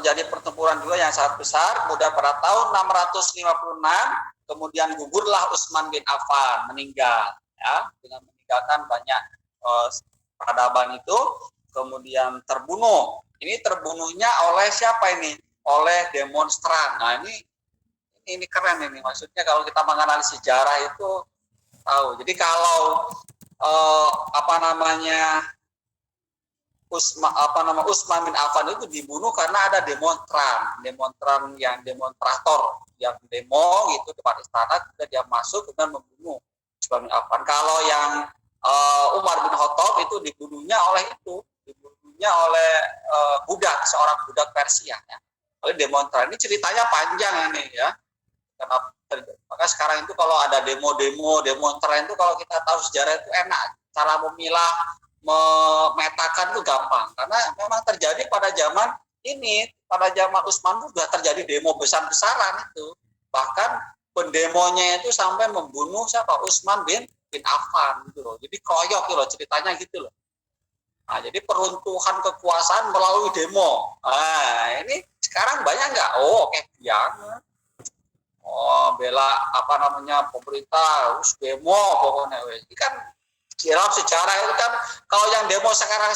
terjadi pertempuran juga yang sangat besar. Kemudian pada tahun 656 kemudian gugurlah Utsman bin Affan, meninggal ya, dengan meninggalkan banyak peradaban itu, kemudian terbunuh. Ini terbunuhnya oleh siapa ini? Oleh demonstran. Nah, ini keren ini. Maksudnya kalau kita menganalisis sejarah itu tahu. Jadi kalau Utsman bin Affan itu dibunuh karena ada demonstrator yang demo gitu depan istana, kemudian dia masuk kemudian membunuh Utsman bin Affan. Kalau yang Umar bin Khattab itu dibunuhnya oleh seorang budak Persia ya, oleh demonstran. Ini ceritanya panjang ini ya. Maka sekarang itu kalau ada demonstran itu, kalau kita tahu sejarah itu enak, cara memetakan itu gampang, karena memang terjadi pada zaman Utsman itu sudah terjadi demo besar-besaran itu, bahkan pendemonya itu sampai membunuh siapa? Utsman bin Affan gitu loh. Jadi kroyok gitu loh ceritanya gitu loh. Nah, jadi peruntuhan kekuasaan melalui demo. Nah, ini sekarang banyak nggak? Oh, kayak biang. Bela pemerintah, harus demo pokoknya. Ini kan dalam sejarah itu kan, kalau yang demo sekarang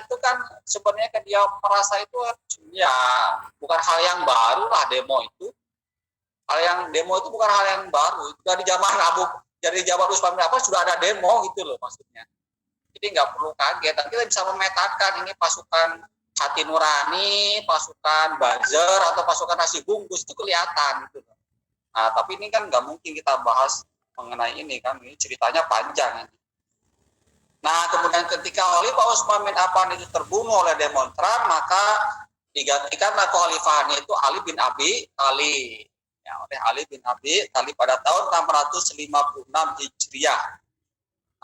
itu kan sebenarnya kan dia merasa itu ya bukan hal yang baru lah demo itu. Demo itu bukan hal yang baru. Dari zaman Utsman bin Affan sudah ada demo gitu loh maksudnya. Jadi nggak perlu kaget. Tapi kita bisa memetakan ini pasukan hati nurani, pasukan buzzer atau pasukan nasi bungkus itu kelihatan gitu loh. Nah, tapi ini kan nggak mungkin kita bahas mengenai ini kan, ini ceritanya panjang ini. Nah, kemudian ketika Khalifah Utsman bin Affan itu terbunuh oleh demonstran, maka digantikanlah kekhalifahannya itu Ali bin Abi Thalib. Ya, oleh Ali bin Abi Thalib pada tahun 656 Hijriah.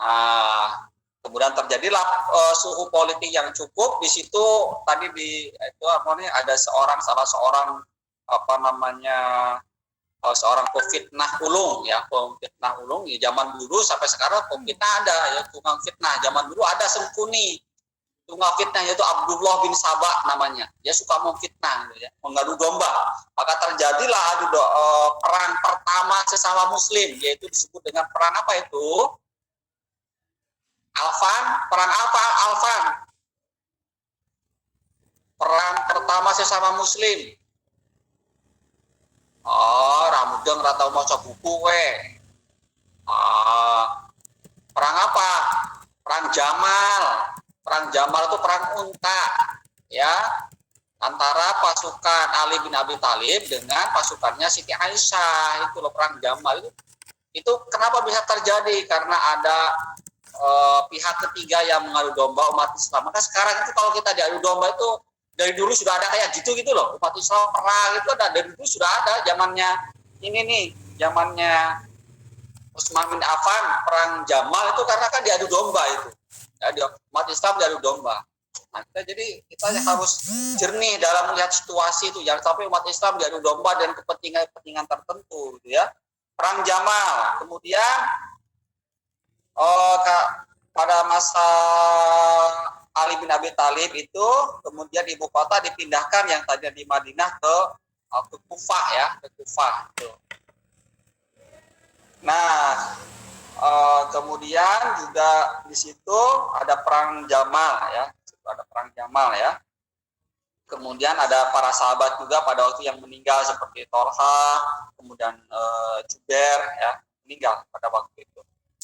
Nah, kemudian terjadilah suhu politik yang cukup di situ. Tadi ada salah seorang seorang pefitnah ulung ya, zaman dulu sampai sekarang pefitnah ada ya, tukang fitnah. Zaman dulu ada Sengkuni tukang fitnah, yaitu Abdullah bin Sabah namanya. Dia suka memfitnah gitu ya, mengadu domba. Maka terjadilah perang pertama sesama muslim, yaitu disebut dengan perang apa itu? Alfan. Perang pertama sesama muslim. Ramudeng ratau maca buku we. Perang apa? Perang Jamal. Perang Jamal itu perang unta, ya, antara pasukan Ali bin Abi Thalib dengan pasukannya Siti Aisyah. Itu loh perang Jamal itu kenapa bisa terjadi? Karena ada pihak ketiga yang mengadu domba umat Islam. Maka sekarang itu kalau kita diadu domba itu dari dulu sudah ada kayak gitu loh. Umat Islam perang itu dari dulu sudah ada, zamannya Utsman bin Affan perang Jamal itu karena kan diadu domba itu. Ya, umat Islam diadu domba. Nah, kita harus jernih dalam melihat situasi itu. Jangan sampai umat Islam diadu domba dan kepentingan tertentu gitu ya. Perang Jamal. Kemudian pada masa Ali bin Abi Thalib itu kemudian ibu kota dipindahkan yang tadinya di Madinah ke Kufah ya, ke Kufah itu. Nah, kemudian juga di situ ada perang Jamal ya. Kemudian ada para sahabat juga pada waktu yang meninggal seperti Tolha, kemudian Jubair ya, meninggal pada waktu itu.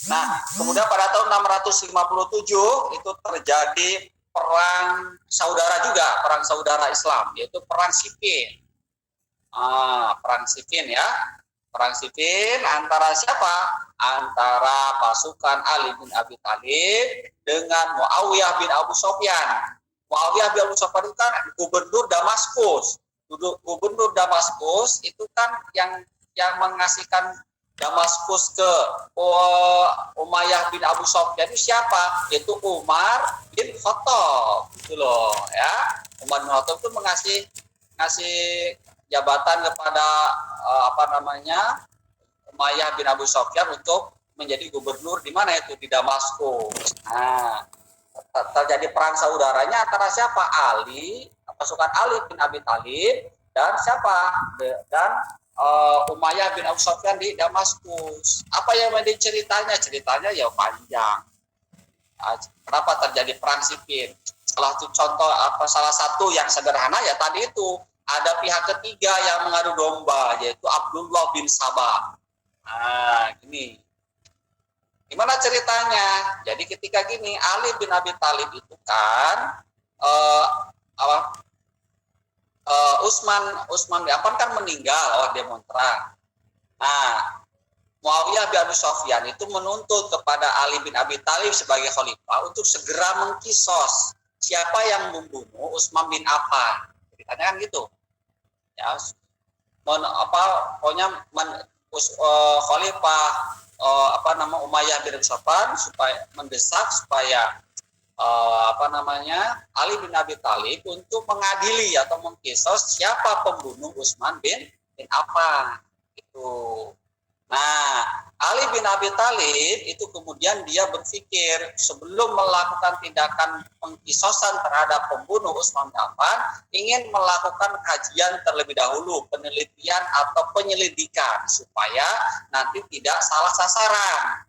Nah, kemudian pada tahun 657 itu terjadi perang saudara Islam, yaitu perang Siffin. Perang Siffin ya. Perang Siffin antara siapa? Antara pasukan Ali bin Abi Thalib dengan Muawiyah bin Abu Sufyan. Muawiyah bin Abu Sufyan itu kan gubernur Damaskus. Gubernur Damaskus itu kan yang mengasihkan Damaskus ke Umayyah bin Abu Sufyan itu siapa? Yaitu Umar bin Khattab, gitu loh ya. Umar bin Khattab itu ngasih jabatan kepada Umayyah bin Abu Sufyan untuk menjadi gubernur di mana itu, di Damaskus. Nah, terjadi perang saudaranya antara siapa? pasukan Ali bin Abi Thalib dan siapa? Dan Umayyah bin Abu Sufyan di Damaskus. Apa yang menjadi ceritanya? Ceritanya ya panjang. Kenapa terjadi perang sipil? Salah satu yang sederhana ya tadi itu ada pihak ketiga yang mengadu domba, yaitu Abdullah bin Sabah. Nah, gini. Gimana ceritanya? Jadi ketika gini, Ali bin Abi Thalib itu kan Utsman bin Affan kan meninggal oleh demonstran. Nah, Muawiyah bin Abi Sufyan itu menuntut kepada Ali bin Abi Thalib sebagai khalifah untuk segera mengkisos siapa yang membunuh Utsman bin Affan. Ceritanya kan gitu. Ya, pokoknya khalifah Umayyah bin Abi Sufyan supaya mendesak supaya Ali bin Abi Thalib untuk mengadili atau mengkisos siapa pembunuh Utsman bin Affan itu. Nah, Ali bin Abi Thalib itu kemudian dia berpikir sebelum melakukan tindakan pengkisosan terhadap pembunuh Utsman bin Affan, ingin melakukan kajian terlebih dahulu, penelitian atau penyelidikan supaya nanti tidak salah sasaran.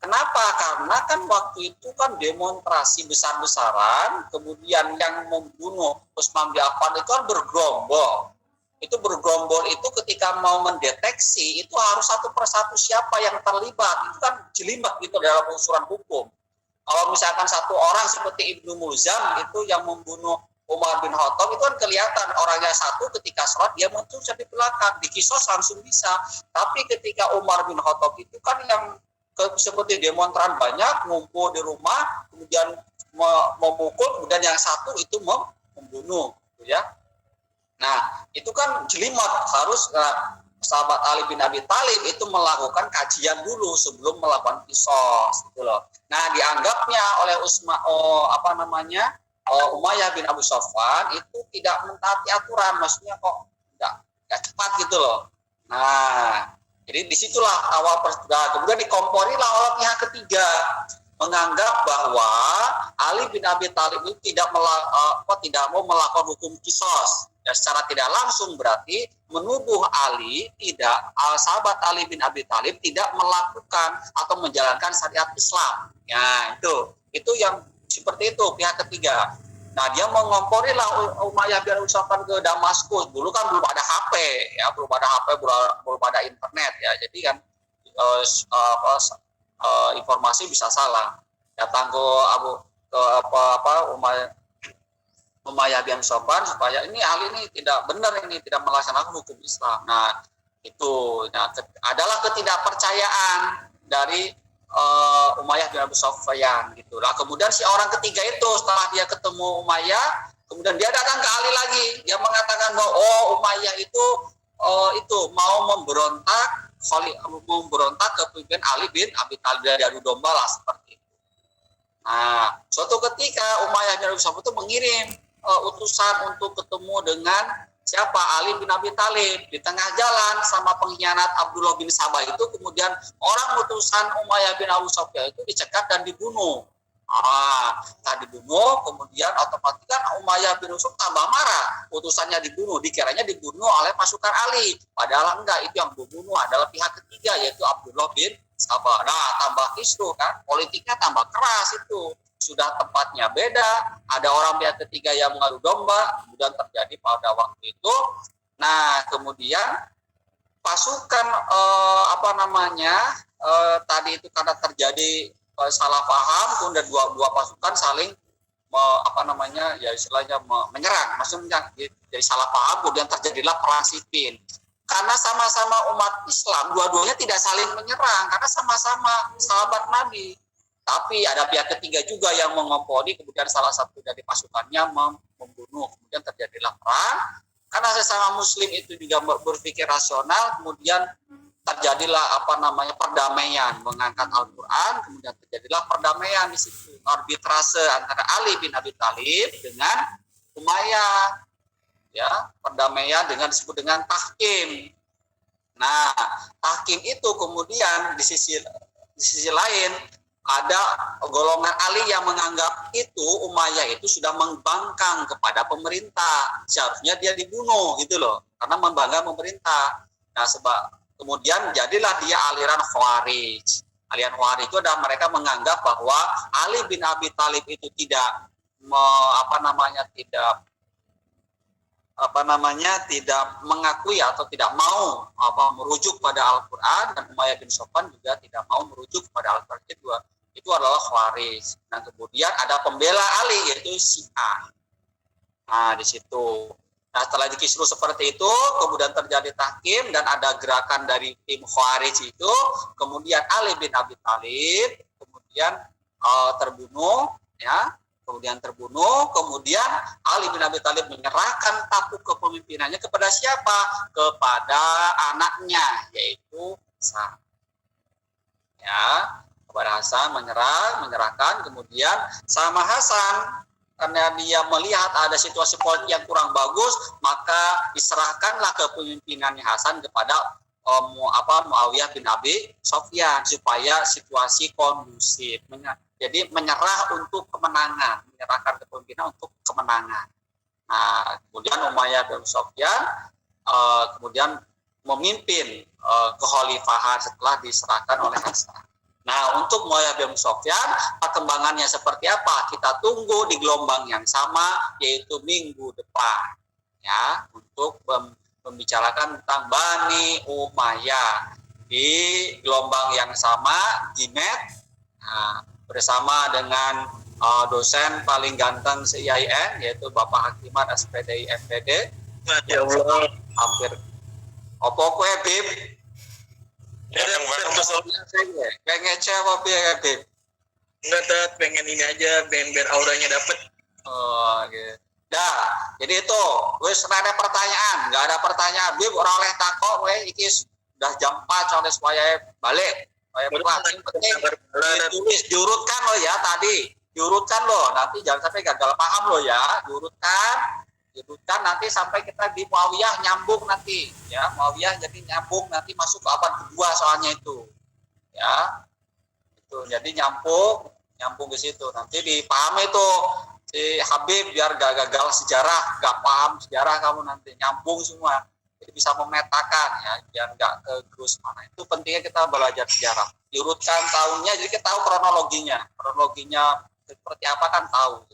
Kenapa? Karena kan waktu itu kan demonstrasi besar-besaran, kemudian yang membunuh Utsman bin Affan itu kan bergerombol. Itu bergerombol itu ketika mau mendeteksi itu harus satu persatu siapa yang terlibat. Itu kan jelimet gitu dalam usuran hukum. Kalau misalkan satu orang seperti Ibnu Mulzam itu yang membunuh Umar bin Khattab itu kan kelihatan orangnya satu ketika sholat dia muncul di belakang, dikisos langsung bisa. Tapi ketika Umar bin Khattab itu kan yang seperti demonstran banyak ngumpul di rumah, kemudian memukul, kemudian yang satu itu membunuh, gitu ya. Nah, itu kan jelimet, harus sahabat Ali bin Abi Thalib itu melakukan kajian dulu sebelum melakukan kisos, gitu loh. Nah, dianggapnya oleh Umayyah bin Abu Sufyan itu tidak mentaati aturan, maksudnya kok nggak cepat gitu loh. Nah, jadi disitulah awal kemudian dikomporilah oleh pihak ketiga menganggap bahwa Ali bin Abi Thalib itu tidak mau melakukan hukum kisos. Ya, secara tidak langsung berarti menuduh sahabat Ali bin Abi Thalib tidak melakukan atau menjalankan syariat Islam. Ya, itu yang seperti itu pihak ketiga. Nah, dia mengomporilah Umayyah bin Abi Sufyan ke Damaskus. Dulu kan belum ada HP, ya, belum ada internet, ya. Jadi kan informasi bisa salah. Datang ke Umayyah bin Abi Sufyan supaya ini Ali ini tidak benar, ini tidak melaksanakan hukum Islam. Nah, itu adalah ketidakpercayaan dari Umayyah bin Abi Sufyan gitu. Nah, kemudian si orang ketiga itu setelah dia ketemu Umayyah, kemudian dia datang ke Ali lagi. Dia mengatakan bahwa Umayyah itu mau memberontak ke pimpinan Ali bin Abi Thalib, dari adu domba lah seperti itu. Nah, suatu ketika Umayyah bin Abi Sufyan itu mengirim utusan untuk ketemu dengan siapa? Ali bin Abi Thalib. Di tengah jalan sama pengkhianat Abdullah bin Sabah itu kemudian orang utusan Umayyah bin Abi Sufyan itu dicegat dan dibunuh. Dibunuh, kemudian otomatis kan Umayyah bin Abi Sufyan tambah marah. Utusannya dibunuh, dikiranya dibunuh oleh pasukan Ali. Padahal enggak, itu yang dibunuh adalah pihak ketiga yaitu Abdullah bin Sabah. Nah, tambah kisruh kan, politiknya tambah keras itu. Sudah tempatnya beda, ada orang pihak ketiga yang mengadu domba, kemudian terjadi pada waktu itu. Nah, kemudian pasukan tadi itu karena terjadi salah paham, kemudian dua pasukan saling menyerang, maksudnya jadi salah paham, kemudian terjadilah perang sipil. Karena sama-sama umat Islam, dua-duanya tidak saling menyerang, karena sama-sama sahabat Nabi. Tapi ada pihak ketiga juga yang mengompori, kemudian salah satu dari pasukannya membunuh, kemudian terjadilah perang. Karena sesama Muslim itu juga berpikir rasional, kemudian terjadilah perdamaian, mengangkat Al-Quran, kemudian terjadilah perdamaian di situ, arbitrase antara Ali bin Abi Thalib dengan Umayyah, ya, perdamaian disebut dengan tahkim. Nah, tahkim itu kemudian di sisi lain ada golongan Ali yang menganggap itu Umayyah itu sudah membangkang kepada pemerintah, seharusnya dia dibunuh gitu loh, karena membanggang pemerintah. Nah, sebab kemudian jadilah dia aliran Khawarij. Aliran Khawarij itu adalah mereka menganggap bahwa Ali bin Abi Thalib itu tidak tidak mengakui atau tidak mau merujuk pada Al-Quran, dan Umayyah bin Sofwan juga tidak mau merujuk pada Al-Quran. Itu adalah Khawarij. Nah, kemudian ada pembela Ali yaitu Syiah. Nah, di situ. Nah, setelah dikisru seperti itu, kemudian terjadi tahkim dan ada gerakan dari tim Khawarij itu, kemudian Ali bin Abi Thalib kemudian terbunuh, ya. Kemudian Ali bin Abi Thalib menyerahkan tampuk kepemimpinannya kepada siapa? Kepada anaknya, yaitu Hasan. Ya, kepada Hasan menyerahkan, kemudian sama Hasan karena dia melihat ada situasi politik yang kurang bagus, maka diserahkanlah kepemimpinannya Hasan kepada Muawiyah bin Abi Sofyan supaya situasi kondusif. Jadi menyerah untuk kemenangan, menyerahkan kepemimpinan untuk kemenangan. Nah, kemudian Umayyah bin Sofyan kemudian memimpin kekhalifahan setelah diserahkan oleh Hasan. Nah, untuk Muawiyah bin Sofyan, perkembangannya seperti apa? Kita tunggu di gelombang yang sama, yaitu minggu depan, ya, untuk membicarakan tentang Bani Umayyah di gelombang yang sama, Jimet. Nah, bersama dengan dosen paling ganteng se-IAIN, yaitu Bapak Hakimat SPDI MPD. Ya Allah. Hampir opo kowe Bib? Pengen cewek ya Bib? Enggak, pengen ini aja, biar auranya dapet. Oh, gitu. Dah, jadi itu, wis ada pertanyaan, nggak ada pertanyaan, Bib orang oleh takok, iki sudah jam 4, soalnya supaya balik. Yang penting ditulis, diurutkan lo ya tadi, diurutkan lo, nanti jangan sampai gagal paham lo ya, diurutkan nanti sampai kita di Muawiyah nyambung nanti, ya Muawiyah jadi nyambung nanti masuk ke abad kedua soalnya itu, ya itu jadi nyambung ke situ, nanti dipahami tuh si Habib biar gak gagal sejarah, gak paham sejarah kamu nanti nyambung semua. Jadi bisa memetakan ya, biar nggak kegerus mana. Itu pentingnya kita belajar sejarah. Diurutkan tahunnya, jadi kita tahu kronologinya seperti apa kan tahu.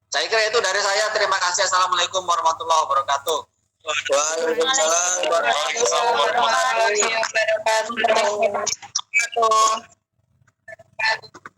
Saya kira itu dari saya. Terima kasih. Assalamualaikum warahmatullahi wabarakatuh. Waalaikumsalam warahmatullahi wabarakatuh.